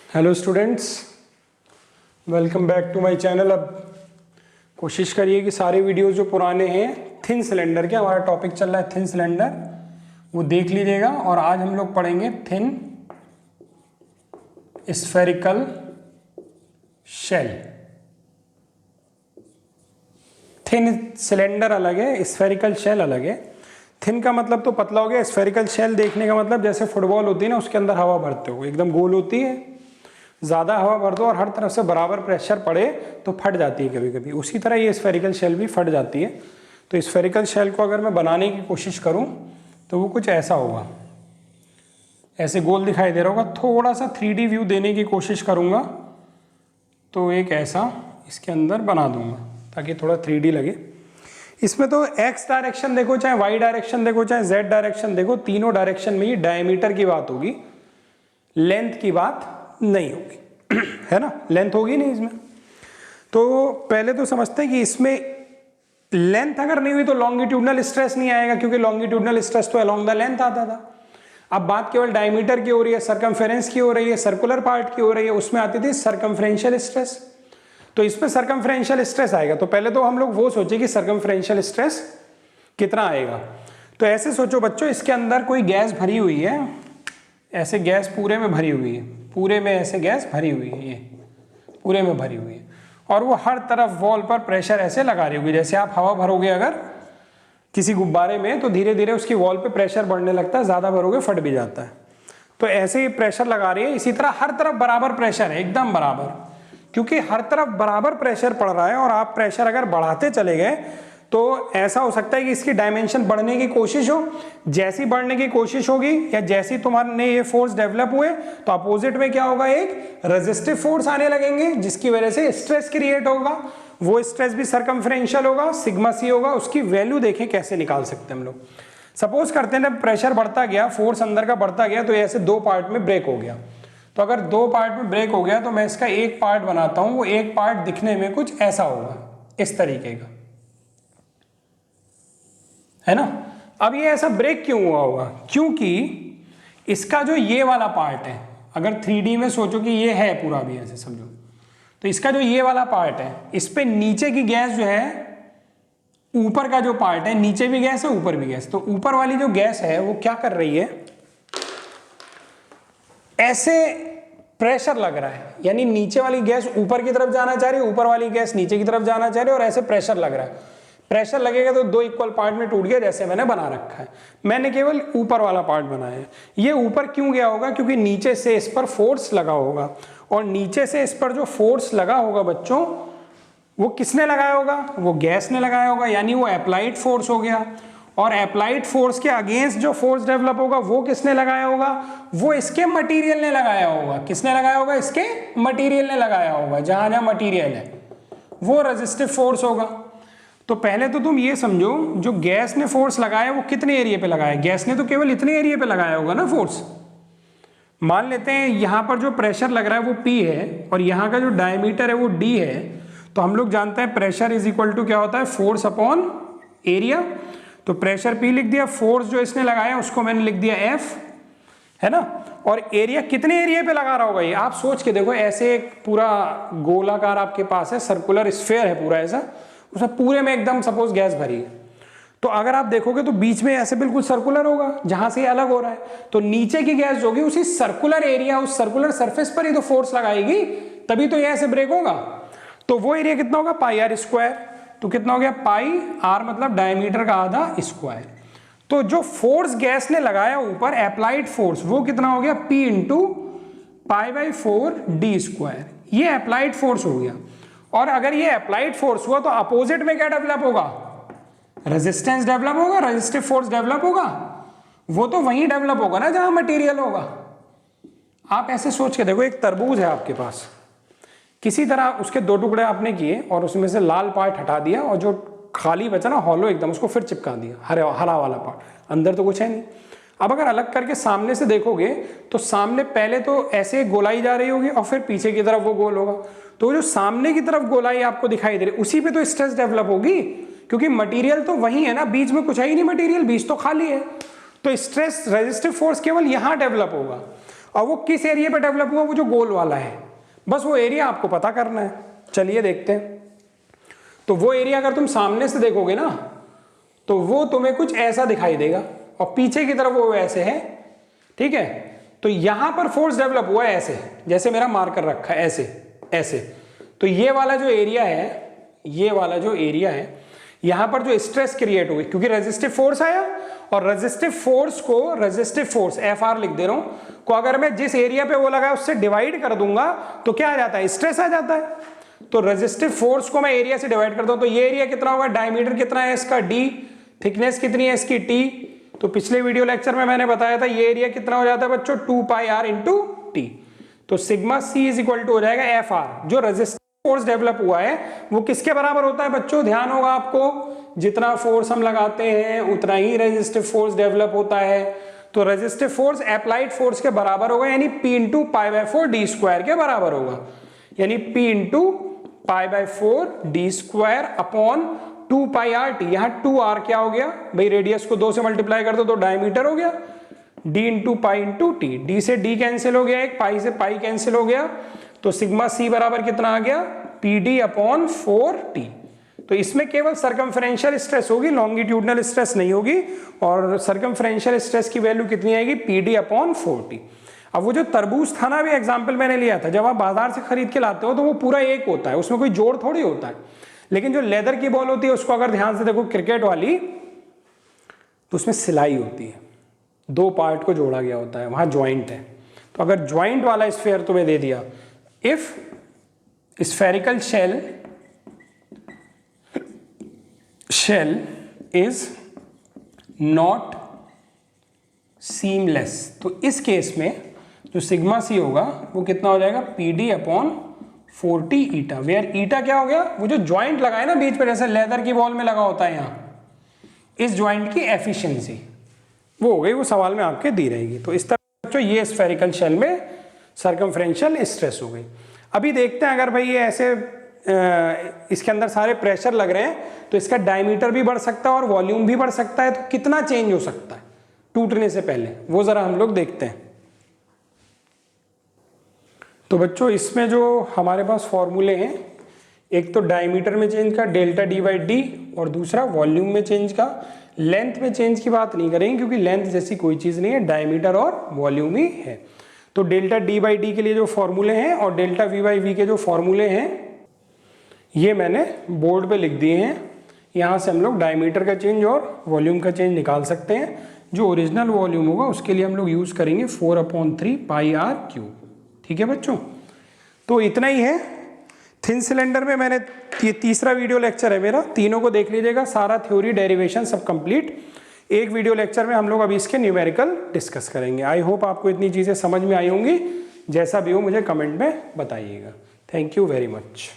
Hello students, welcome back to my channel. अब कोशिश करिए कि सारे वीडियोस जो पुराने हैं थिन सिलेंडर के, हमारा टॉपिक चल रहा है थिन सिलेंडर, वो देख लीजिएगा। और आज हम लोग पढ़ेंगे thin spherical shell. Thin cylinder अलग है, स्फेरिकल शेल अलग है। थिन का मतलब तो पतला हो गया, स्फेरिकल शेल देखने का मतलब जैसे फुटबॉल होती है ना, उसके अंदर हवा भरते हो, एकदम गोल होती है, ज़्यादा हवा भर दो और हर तरफ से बराबर प्रेशर पड़े तो फट जाती है कभी कभी। उसी तरह ये स्फेरिकल शेल भी फट जाती है। तो स्फेरिकल शेल को अगर मैं बनाने की कोशिश करूं तो वो कुछ ऐसा होगा, ऐसे गोल दिखाई दे रहा होगा। थोड़ा सा 3D व्यू देने की कोशिश करूंगा तो एक ऐसा इसके अंदर बना दूंगा ताकि थोड़ा 3D लगे। इसमें तो एक्स डायरेक्शन देखो, चाहे वाई डायरेक्शन देखो, चाहे जेड डायरेक्शन देखो, तीनों डायरेक्शन में ही डायमीटर की बात होगी, लेंथ की बात नहीं होगी है ना, लेंथ होगी नहीं इसमें। तो पहले तो समझते हैं कि इसमें लेंथ अगर नहीं हुई तो लॉन्गिट्यूडनल स्ट्रेस नहीं आएगा, क्योंकि लॉन्गिट्यूडनल स्ट्रेस तो अलोंग द लेंथ आता था। अब बात केवल डायमीटर की हो रही है, सरकमफेरेंस की हो रही है, सर्कुलर पार्ट की हो रही है, उसमें आती थी सरकमफ्रेंशियल स्ट्रेस। तो इस पे सरकमफ्रेंशियल स्ट्रेस आएगा। तो पहले तो हम लोग वो सोचे कि सरकमफ्रेंशियल स्ट्रेस कितना आएगा। तो ऐसे सोचो बच्चों, इसके अंदर कोई गैस भरी हुई है, ऐसे गैस पूरे में भरी हुई है, पूरे में ऐसे गैस भरी हुई है, ये पूरे में भरी हुई है, और वो हर तरफ वॉल पर प्रेशर ऐसे लगा रही होगी। जैसे आप हवा भरोगे अगर किसी गुब्बारे में तो धीरे धीरे उसकी वॉल पे प्रेशर बढ़ने लगता है, ज़्यादा भरोगे फट भी जाता है। तो ऐसे ही प्रेशर लगा रही है। इसी तरह हर तरफ बराबर प्रेशर है, एकदम बराबर, क्योंकि हर तरफ बराबर प्रेशर पड़ रहा है। और आप प्रेशर अगर बढ़ाते चले गए तो ऐसा हो सकता है कि इसकी डायमेंशन बढ़ने की कोशिश हो। जैसी बढ़ने की कोशिश होगी या जैसी तुम्हारे ये फोर्स डेवलप हुए तो अपोजिट में क्या होगा, एक रेजिस्टिव फोर्स आने लगेंगे, जिसकी वजह से स्ट्रेस क्रिएट होगा। वो स्ट्रेस भी सरकमफ्रेंशियल होगा, सिग्मा सी होगा। उसकी वैल्यू देखें कैसे निकाल सकते हैं हम लोग। सपोज करते हैं ना, प्रेशर बढ़ता गया, फोर्स अंदर का बढ़ता गया, तो ऐसे दो पार्ट में ब्रेक हो गया। तो अगर दो पार्ट में ब्रेक हो गया तो मैं इसका एक पार्ट बनाता हूं, वो एक पार्ट दिखने में कुछ ऐसा होगा, इस तरीके का, है ना। अब ये ऐसा ब्रेक क्यों हुआ होगा? क्योंकि इसका जो ये वाला पार्ट है, अगर 3D में सोचो कि ये है पूरा भी ऐसे समझो, तो इसका जो ये वाला पार्ट है, इस पे नीचे की गैस जो है, ऊपर का जो पार्ट है, नीचे भी गैस है ऊपर भी गैस। तो ऊपर वाली जो गैस है वो क्या कर रही है, ऐसे प्रेशर लग रहा है, यानी नीचे वाली गैस ऊपर की तरफ जाना चाह रही है, ऊपर वाली गैस नीचे की तरफ जाना चाह रही है, और ऐसे प्रेशर लग रहा है। प्रेशर लगेगा तो दो इक्वल पार्ट में टूट गया, जैसे मैंने बना रखा है। मैंने केवल ऊपर वाला पार्ट बनाया है। ये ऊपर क्यों गया होगा? क्योंकि नीचे से इस पर फोर्स लगा होगा, और नीचे से इस पर जो फोर्स लगा होगा बच्चों, वो किसने लगाया होगा? वो गैस ने लगाया होगा, यानी वो अप्लाइड फोर्स हो गया। और अप्लाइड फोर्स के अगेंस्ट जो फोर्स डेवलप होगा वो किसने लगाया होगा? वो इसके मटेरियल ने लगाया होगा। किसने लगाया होगा? इसके मटेरियल ने लगाया होगा। जहां जहां मटेरियल है वो रेजिस्टिव फोर्स होगा। तो पहले तो तुम ये समझो, जो गैस ने फोर्स लगाया वो कितने एरिया पे लगाया? गैस ने तो केवल इतने एरिया पे लगाया होगा ना फोर्स। मान लेते हैं यहां पर जो प्रेशर लग रहा है वो P है, और यहां का जो डायमीटर है वो D है। तो हम लोग जानते हैं प्रेशर इज इक्वल टू क्या होता है, फोर्स अपॉन एरिया। तो प्रेशर P लिख दिया, फोर्स जो इसने लगाया उसको मैंने लिख दिया F, है ना। और एरिया कितने एरिया पे लगा रहा होगा ये आप सोच के देखो। ऐसे एक पूरा गोलाकार आपके पास है, सर्कुलर स्फीयर है पूरा ऐसा, उसमें पूरे में एकदम सपोज गैस भरी है। तो अगर आप देखोगे तो बीच में ऐसे बिल्कुल सर्कुलर होगा, जहां से ये अलग हो रहा है। तो नीचे की गैस जो होगी उसी सर्कुलर एरिया, उस सर्कुलर सरफेस पर ही तो फोर्स लगाएगी, तभी तो ये ऐसे ब्रेक होगा। तो वो एरिया कितना होगा? पाई आर स्क्वायर। तो कितना हो गया? पाई आर मतलब डायमीटर का आधा स्क्वायर। तो जो फोर्स गैस ने लगाया ऊपर, अप्लाइड फोर्स, वो कितना हो गया? P into pi by 4 D square. ये अप्लाइड फोर्स हो गया। और अगर ये अप्लाइड फोर्स हुआ तो अपोजिट में क्या डेवलप होगा? रेजिस्टेंस डेवलप होगा, रेजिस्टिव फोर्स डेवलप होगा। वो तो वहीं डेवलप होगा ना जहां मटेरियल होगा। आप ऐसे सोच के देखो, एक तरबूज है आपके पास, किसी तरह उसके दो टुकड़े आपने किए और उसमें से लाल पार्ट हटा दिया, और जो खाली बचा ना हॉलो एकदम, उसको फिर चिपका दिया, हरा वाला पार्ट, अंदर तो कुछ है नहीं। अब अगर अलग करके सामने से देखोगे तो सामने पहले तो ऐसे गोलाई जा रही होगी और फिर पीछे की तरफ वो गोल होगा। तो जो सामने की तरफ गोलाई आपको दिखाई दे रही है उसी पे तो स्ट्रेस डेवलप होगी, क्योंकि मटेरियल तो वही है ना, बीच में कुछ है ही नहीं, मटेरियल बीच तो खाली है। तो स्ट्रेस रेजिस्टिव फोर्स केवल यहां डेवलप होगा। और वो किस एरिया पे डेवलप हुआ, वो जो गोल वाला है, बस वो एरिया आपको पता करना है। चलिए देखते हैं। तो वो एरिया अगर तुम सामने से देखोगे ना तो वो तुम्हें कुछ ऐसा दिखाई देगा और पीछे की तरफ वो ऐसे है, ठीक है। तो यहां पर फोर्स डेवलप हुआ है ऐसे, जैसे मेरा मार्कर रखा है ऐसे ऐसे। तो ये वाला जो एरिया है, ये वाला जो एरिया है, यहां पर जो स्ट्रेस क्रिएट हुई क्योंकि रेजिस्टिव फोर्स आया, और रेजिस्टिव फोर्स को, रेजिस्टिव फोर्स FR लिख दे रहा हूं, को अगर मैं जिस एरिया पे वो लगा उससे डिवाइड कर दूंगा तो क्या आ जाता है, स्ट्रेस आ जाता है। तो रेजिस्टिव फोर्स को मैं एरिया से डिवाइड करता हूं तो ये एरिया कितना होगा, डायमीटर कितना है इसका D, थिकनेस कितनी है इसकी T। तो पिछले वीडियो लेक्चर में मैंने बताया था ये एरिया कितना हो जाता है बच्चों, 2πr इंटू T। तो sigma C is equal to हो जाएगा FR। जो रेजिस्टिव फोर्स डेवलप हुआ है वो किसके बराबर होता है बच्चों, ध्यान होगा आपको, जितना फोर्स हम लगाते हैं उतना ही रेजिस्टिव फोर्स डेवलप होता है। तो रेजिस्टिव फोर्स अप्लाइड फोर्स के बराबर होगा, यानी P इंटू π/4d² के बराबर होगा, यानी P into π/4d² upon 2πrt। यहां 2r क्या हो गया भाई, रेडियस को 2 से मल्टीप्लाई कर दो तो डायमीटर हो गया, d into pi into T, D से d कैंसिल हो गया, एक पाई से पाई कैंसिल हो गया, तो सिग्मा c बराबर कितना आ गया, pd अपॉन 4t। तो इसमें केवल सर्कमफरेंशियल स्ट्रेस होगी, लॉन्गिट्यूडनल स्ट्रेस नहीं होगी, और सर्कमफरेंशियल स्ट्रेस की वैल्यू कितनी आएगी, pd अपॉन 4t। अब वो जो तरबूज था ना, भी एग्जाम्पल मैंने लिया था, जब आप बाजार से खरीद के लाते हो तो वो पूरा एक होता है, उसमें कोई जोड़ थोड़ी होता है। लेकिन जो लेदर की बॉल होती है उसको अगर ध्यान से देखो, क्रिकेट वाली, तो उसमें सिलाई होती है, 2 पार्ट को जोड़ा गया होता है, वहां ज्वाइंट है। तो अगर ज्वाइंट वाला स्फीयर तुम्हें दे दिया, if spherical shell is not seamless, तो इस केस में जो सिग्मा सी होगा वो कितना हो जाएगा, pd upon 4t eta, where eta क्या हो गया, वो जो ज्वाइंट लगा है ना बीच पे, जैसे लेदर की बॉल में लगा होता है यहाँ, इस ज्वाइंट की एफिशिएंसी वो हो गई, वो सवाल में आपके दी रहेगी। तो इस तरह बच्चों ये स्फेरिकल शेल में सर्कमफ्रेंशियल स्ट्रेस हो गई। अभी देखते हैं, अगर भाई ये ऐसे इसके अंदर सारे प्रेशर लग रहे हैं तो इसका डायमीटर भी बढ़ सकता है और वॉल्यूम भी बढ़ सकता है, तो कितना चेंज हो सकता है टूटने से पहले, वो जरा हम लोग देखते हैं। तो बच्चों इसमें जो हमारे पास फॉर्मूले हैं, एक तो डायमीटर में चेंज का डेल्टा d/d, और दूसरा वॉल्यूम में चेंज का। लेंथ में चेंज की बात नहीं करेंगे क्योंकि लेंथ जैसी कोई चीज नहीं है, डायमीटर और वॉल्यूम ही है। तो डेल्टा d/d के लिए जो फॉर्मूले हैं और डेल्टा v/v के जो फॉर्मूले हैं ये मैंने बोर्ड पे लिख दिए हैं। यहाँ से हम लोग डायमीटर का चेंज और वॉल्यूम का चेंज निकाल सकते हैं। जो ओरिजिनल वॉल्यूम होगा उसके लिए हम लोग यूज करेंगे 4/3πr³। ठीक है बच्चों, तो इतना ही है। थिन सिलेंडर में मैंने ये तीसरा वीडियो लेक्चर है मेरा, तीनों को देख लीजिएगा, सारा थ्योरी डेरिवेशन सब कंप्लीट। एक वीडियो लेक्चर में हम लोग अभी इसके न्यूमेरिकल डिस्कस करेंगे। आई होप आपको इतनी चीज़ें समझ में आई होंगी। जैसा भी हो मुझे कमेंट में बताइएगा। Thank you very much.